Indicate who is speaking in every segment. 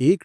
Speaker 1: 1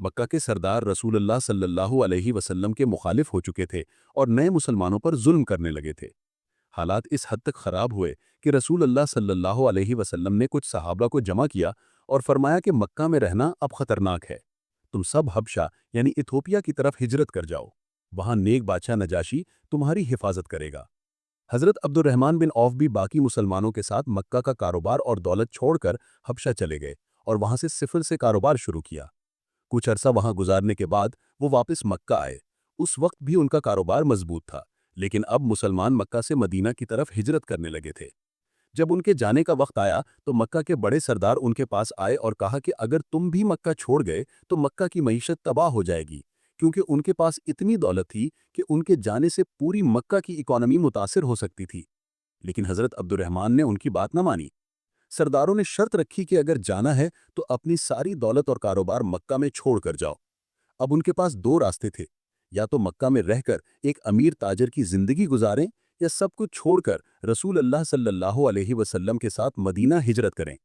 Speaker 1: مکہ کے سردار رسول اللہ صلی اللہ علیہ وسلم کے مخالف ہو چکے تھے اور نئے مسلمانوں پر ظلم کرنے لگے تھے۔ حالات اس حد تک خراب ہوئے کہ رسول اللہ صلی اللہ علیہ وسلم نے کچھ صحابہ کو جمع کیا اور فرمایا کہ مکہ میں رہنا اب خطرناک ہے، تم سب حبشہ یعنی ایتھوپیا کی طرف ہجرت کر جاؤ، وہاں نیک بادشاہ نجاشی تمہاری حفاظت کرے گا۔ حضرت عبد الرحمن بن عوف بھی باقی مسلمانوں کے ساتھ مکہ کا کاروبار اور دولت چھوڑ کر حبشہ چلے گئے اور وہاں سے صفر سے کاروبار شروع کیا۔ کچھ عرصہ وہاں گزارنے کے بعد وہ واپس مکہ آئے۔ اس وقت بھی ان کا کاروبار مضبوط تھا، لیکن اب مسلمان مکہ سے مدینہ کی طرف ہجرت کرنے لگے تھے۔ جب ان کے جانے کا وقت آیا تو مکہ کے بڑے سردار ان کے پاس آئے اور کہا کہ اگر تم بھی مکہ چھوڑ گئے تو مکہ کی معیشت تباہ ہو جائے گی، کیونکہ ان کے پاس اتنی دولت تھی کہ ان کے جانے سے پوری مکہ کی اکانومی متاثر ہو سکتی تھی۔ لیکن حضرت عبد الرحمن نے ان کی بات نہ مانی۔ سرداروں نے شرط رکھی کہ اگر جانا ہے تو اپنی ساری دولت اور کاروبار مکہ میں چھوڑ کر جاؤ۔ اب ان کے پاس دو راستے تھے، یا تو مکہ میں رہ کر ایک امیر تاجر کی زندگی گزاریں یا سب کچھ چھوڑ کر رسول اللہ صلی اللہ علیہ وسلم کے ساتھ مدینہ ہجرت کریں۔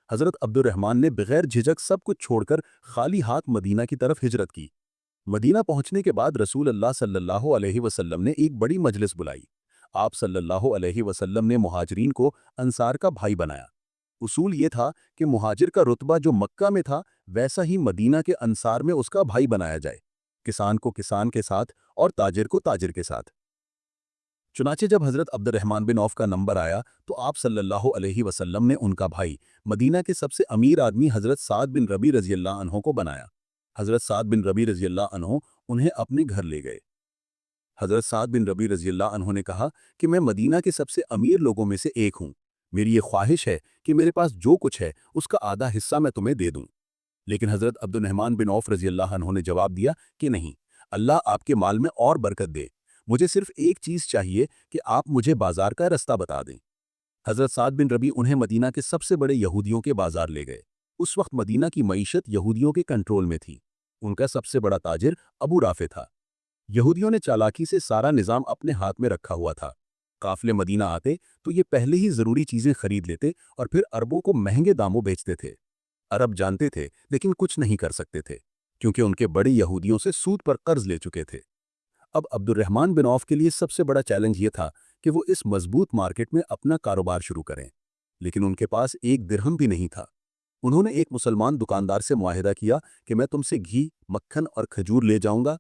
Speaker 1: حضرت عبد الرحمن نے بغیر جھجک سب کچھ چھوڑ کر خالی ہاتھ مدینہ کی طرف ہجرت کی۔ مدینہ پہنچنے کے بعد رسول اللہ صلی اللہ علیہ وسلم نے ایک بڑی مجلس بلائی۔ آپ صلی اللہ علیہ وسلم نے مہاجرین کو انصار کا بھائی بنایا۔ اصول یہ تھا کہ مہاجر کا رتبہ جو مکہ میں تھا ویسا ہی مدینہ کے انصار میں اس کا بھائی بنایا جائے، کسان کو کسان کے ساتھ اور تاجر کو تاجر کے ساتھ۔ چنانچہ جب حضرت عبد الرحمن بن عوف کا نمبر آیا تو آپ صلی اللہ علیہ وسلم نے ان کا بھائی مدینہ کے سب سے امیر آدمی حضرت سعد بن ربیع رضی اللہ عنہ کو بنایا۔ حضرت سعد بن ربیع رضی اللہ عنہ انہیں اپنے گھر لے گئے۔ حضرت سعد بن ربیع رضی اللہ عنہ نے کہا کہ میں مدینہ کے سب سے امیر لوگوں میں سے ایک ہوں، میری یہ خواہش ہے کہ میرے پاس جو کچھ ہے اس کا آدھا حصہ میں تمہیں دے دوں۔ لیکن حضرت عبد الرحمن بن عوف رضی اللہ عنہ نے جواب دیا کہ نہیں، اللہ آپ کے مال میں اور برکت دے، مجھے صرف ایک چیز چاہیے کہ آپ مجھے بازار کا رستہ بتا دیں۔ حضرت سعد بن ربیع انہیں مدینہ کے سب سے بڑے یہودیوں کے بازار لے گئے۔ اس وقت مدینہ کی معیشت یہودیوں کے کنٹرول میں تھی۔ ان کا سب سے بڑا تاجر ابو رافع تھا۔ یہودیوں نے چالاکی سے سارا نظام اپنے ہاتھ میں رکھا ہوا تھا۔ قافلے مدینہ آتے تو یہ پہلے ہی ضروری چیزیں خرید لیتے اور پھر عربوں کو مہنگے داموں بیچتے تھے۔ عرب جانتے تھے لیکن کچھ نہیں کر سکتے تھے، کیونکہ ان کے بڑے یہودیوں سے سود پر قرض لے چکے تھے۔ اب عبد الرحمن بن عوف کے لیے سب سے بڑا چیلنج یہ تھا کہ وہ اس مضبوط مارکیٹ میں اپنا کاروبار شروع کریں، لیکن ان کے پاس ایک درہم بھی نہیں تھا۔ انہوں نے ایک مسلمان دکاندار سے معاہدہ کیا کہ میں تم سے گھی، مکھن اور کھجور لے جاؤں گا،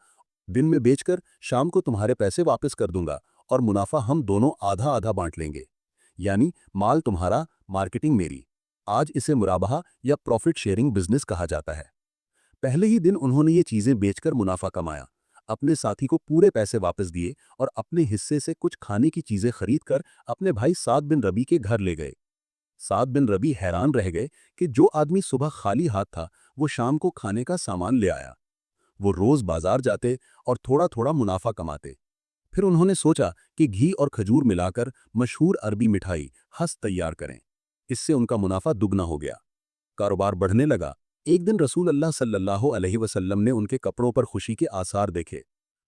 Speaker 1: دن میں بیچ کر شام کو تمہارے پیسے واپس کر دوں گا اور منافع ہم دونوں آدھا آدھا بانٹ لیں گے، یعنی مال تمہارا، مارکیٹنگ میری۔ آج اسے مرابحہ یا پروفٹ شیئرنگ بزنس کہا جاتا ہے۔ پہلے ہی دن انہوں نے یہ چیزیں بیچ کر منافع کمایا، اپنے ساتھی کو پورے پیسے واپس دیے اور اپنے حصے سے کچھ کھانے کی چیزیں خرید کر اپنے بھائی سعد بن ربیع کے گھر لے گئے۔ سعد بن ربیع حیران رہ گئے کہ جو آدمی صبح خالی ہاتھ تھا وہ شام کو کھانے کا سامان لے آیا۔ وہ روز بازار جاتے اور تھوڑا تھوڑا منافع کماتے۔ پھر انہوں نے سوچا کہ گھی اور کھجور ملا کر مشہور عربی مٹھائی ہست تیار کریں۔ اس سے ان کا منافع دگنا ہو گیا، کاروبار بڑھنے لگا۔ ایک دن رسول اللہ صلی اللہ علیہ وسلم نے ان کے کپڑوں پر خوشی کے آثار دیکھے۔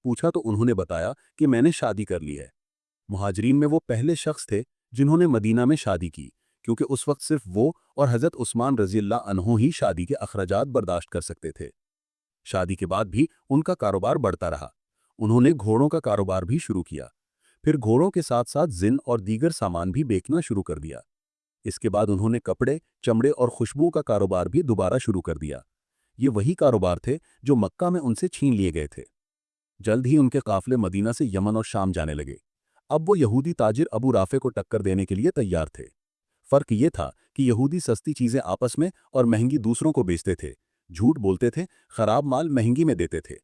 Speaker 1: پوچھا تو انہوں نے بتایا کہ میں نے شادی کر لی ہے۔ مہاجرین میں وہ پہلے شخص تھے جنہوں نے مدینہ میں شادی کی، کیونکہ اس وقت صرف وہ اور حضرت عثمان رضی اللہ عنہ ہی شادی کے اخراجات برداشت کر سکتے تھے۔ شادی کے بعد بھی ان کا کاروبار بڑھتا رہا۔ انہوں نے گھوڑوں کا کاروبار بھی شروع کیا، پھر گھوڑوں کے ساتھ ساتھ زن اور دیگر سامان بھی بیچنا شروع کر دیا۔ اس کے بعد انہوں نے کپڑے، چمڑے اور خوشبو کا کاروبار بھی دوبارہ شروع کر دیا۔ یہ وہی کاروبار تھے جو مکہ میں ان سے چھین لیے گئے تھے۔ جلد ہی ان کے قافلے مدینہ سے یمن اور شام جانے لگے۔ اب وہ یہودی تاجر ابو رافع کو ٹکر دینے کے لیے تیار تھے۔ فرق یہ تھا کہ یہودی سستی چیزیں آپس میں اور مہنگی دوسروں کو بیچتے تھے، جھوٹ بولتے تھے، خراب مال مہنگی میں دیتے تھے،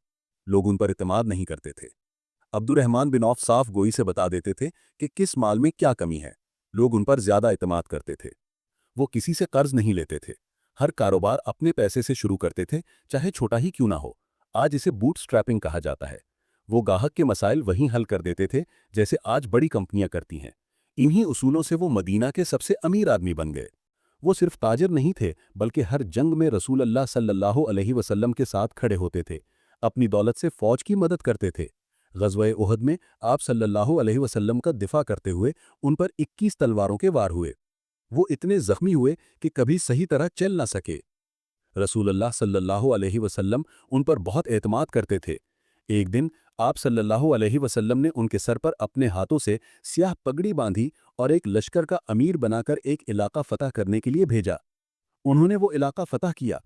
Speaker 1: لوگ ان پر اعتماد نہیں کرتے تھے۔ عبد الرحمن بن عوف صاف گوئی سے بتا دیتے تھے کہ کس مال میں کیا کمی ہے، لوگ ان پر زیادہ اعتماد کرتے تھے۔ وہ کسی سے قرض نہیں لیتے تھے، ہر کاروبار اپنے پیسے سے شروع کرتے تھے، چاہے چھوٹا ہی کیوں نہ ہو۔ آج اسے بوٹ سٹریپنگ کہا جاتا ہے۔ وہ گاہک کے مسائل وہیں حل کر دیتے تھے جیسے آج بڑی کمپنیاں کرتی ہیں۔ انہی اصولوں سے وہ مدینہ کے سب سے امیر آدمی بن گئے۔ وہ صرف تاجر نہیں تھے بلکہ ہر جنگ میں رسول اللہ صلی اللہ علیہ وسلم کے ساتھ کھڑے ہوتے تھے، اپنی دولت سے فوج کی مدد کرتے تھے۔ غزوہ احد میں آپ صلی اللہ علیہ وسلم کا دفاع کرتے ہوئے ان پر 21 تلواروں کے وار ہوئے۔ وہ اتنے زخمی ہوئے کہ کبھی صحیح طرح چل نہ سکے۔ رسول اللہ صلی اللہ علیہ وسلم ان پر بہت اعتماد کرتے تھے۔ ایک دن آپ صلی اللہ علیہ وسلم نے ان کے سر پر اپنے ہاتھوں سے سیاہ پگڑی باندھی اور ایک لشکر کا امیر بنا کر ایک علاقہ فتح کرنے کے لیے بھیجا۔ انہوں نے وہ علاقہ فتح کیا۔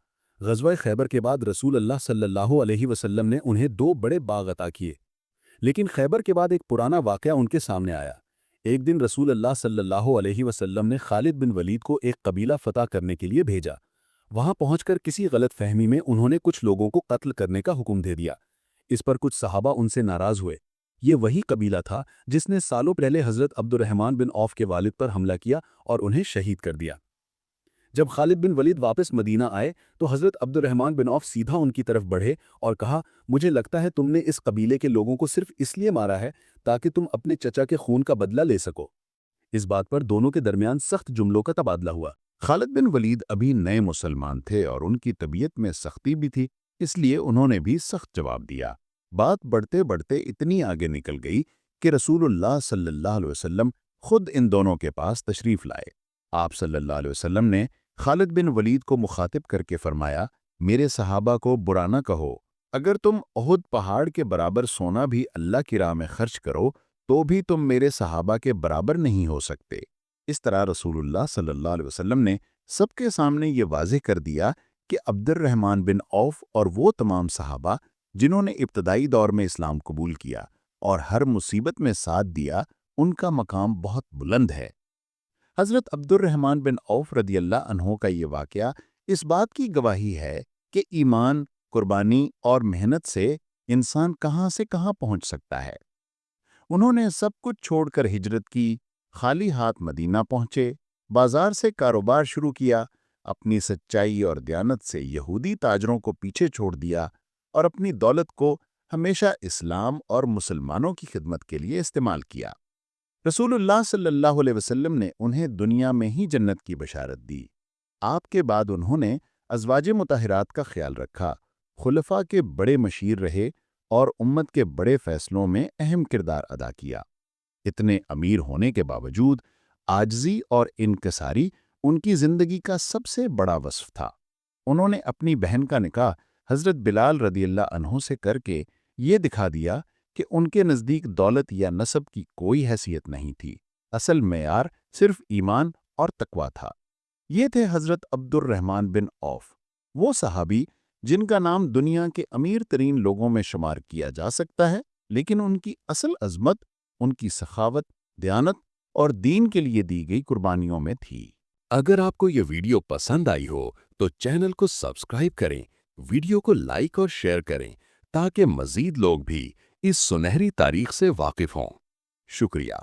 Speaker 1: غزوہ خیبر کے بعد رسول اللہ صلی اللہ علیہ وسلم نے انہیں 2 بڑے باغ عطا کیے۔ لیکن خیبر کے بعد ایک پرانا واقعہ ان کے سامنے آیا۔ ایک دن رسول اللہ صلی اللہ علیہ وسلم نے خالد بن ولید کو ایک قبیلہ فتح کرنے کے لیے بھیجا۔ وہاں پہنچ کر کسی غلط فہمی میں انہوں نے کچھ لوگوں کو قتل کرنے کا حکم دے دیا۔ اس پر کچھ صحابہ ان سے ناراض ہوئے۔ یہ وہی قبیلہ تھا جس نے سالوں پہلے حضرت عبد الرحمن بن عوف کے والد پر حملہ کیا اور انہیں شہید کر دیا۔ جب خالد بن ولید واپس مدینہ آئے تو حضرت عبد الرحمن بن عوف سیدھا ان کی طرف بڑھے اور کہا، مجھے لگتا ہے تم نے اس قبیلے کے لوگوں کو صرف اس لیے مارا ہے تاکہ تم اپنے چچا کے خون کا بدلہ لے سکو۔ اس بات پر دونوں کے درمیان سخت جملوں کا تبادلہ ہوا۔
Speaker 2: خالد بن ولید ابھی نئے مسلمان تھے اور ان کی طبیعت میں سختی بھی تھی، اس لیے انہوں نے بھی سخت جواب دیا۔ بات بڑھتے بڑھتے اتنی آگے نکل گئی کہ رسول اللہ صلی اللہ علیہ وسلم خود ان دونوں کے پاس تشریف لائے۔ آپ صلی اللہ علیہ وسلم نے خالد بن ولید کو مخاطب کر کے فرمایا، میرے صحابہ کو برا نہ کہو، اگر تم احد پہاڑ کے برابر سونا بھی اللہ کی راہ میں خرچ کرو تو بھی تم میرے صحابہ کے برابر نہیں ہو سکتے۔ اس طرح رسول اللہ صلی اللہ علیہ وسلم نے سب کے سامنے یہ واضح کر دیا کہ عبد الرحمن بن عوف اور وہ تمام صحابہ جنہوں نے ابتدائی دور میں اسلام قبول کیا اور ہر مصیبت میں ساتھ دیا، ان کا مقام بہت بلند ہے۔ حضرت عبد الرحمن بن عوف رضی اللہ عنہ کا یہ واقعہ اس بات کی گواہی ہے کہ ایمان، قربانی اور محنت سے انسان کہاں سے کہاں پہنچ سکتا ہے۔ انہوں نے سب کچھ چھوڑ کر ہجرت کی، خالی ہاتھ مدینہ پہنچے، بازار سے کاروبار شروع کیا، اپنی سچائی اور دیانت سے یہودی تاجروں کو پیچھے چھوڑ دیا اور اپنی دولت کو ہمیشہ اسلام اور مسلمانوں کی خدمت کے لیے استعمال کیا۔ رسول اللہ صلی اللہ علیہ وسلم نے انہیں دنیا میں ہی جنت کی بشارت دی۔ آپ کے بعد انہوں نے ازواج مطہرات کا خیال رکھا، خلفاء کے بڑے مشیر رہے اور امت کے بڑے فیصلوں میں اہم کردار ادا کیا۔ اتنے امیر ہونے کے باوجود عاجزی اور انکساری ان کی زندگی کا سب سے بڑا وصف تھا۔ انہوں نے اپنی بہن کا نکاح حضرت بلال رضی اللہ عنہ سے کر کے یہ دکھا دیا کہ ان کے نزدیک دولت یا نسب کی کوئی حیثیت نہیں تھی، اصل معیار صرف ایمان اور تقویٰ تھا۔ یہ تھے حضرت عبد الرحمن بن عوف، وہ صحابی جن کا نام دنیا کے امیر ترین لوگوں میں شمار کیا جا سکتا ہے، لیکن ان کی اصل عظمت ان کی سخاوت، دیانت اور دین کے لیے دی گئی قربانیوں میں تھی۔
Speaker 1: اگر آپ کو یہ ویڈیو پسند آئی ہو تو چینل کو سبسکرائب کریں، ویڈیو کو لائک اور شیئر کریں تاکہ مزید لوگ بھی اس سنہری تاریخ سے واقف ہوں۔ شکریہ۔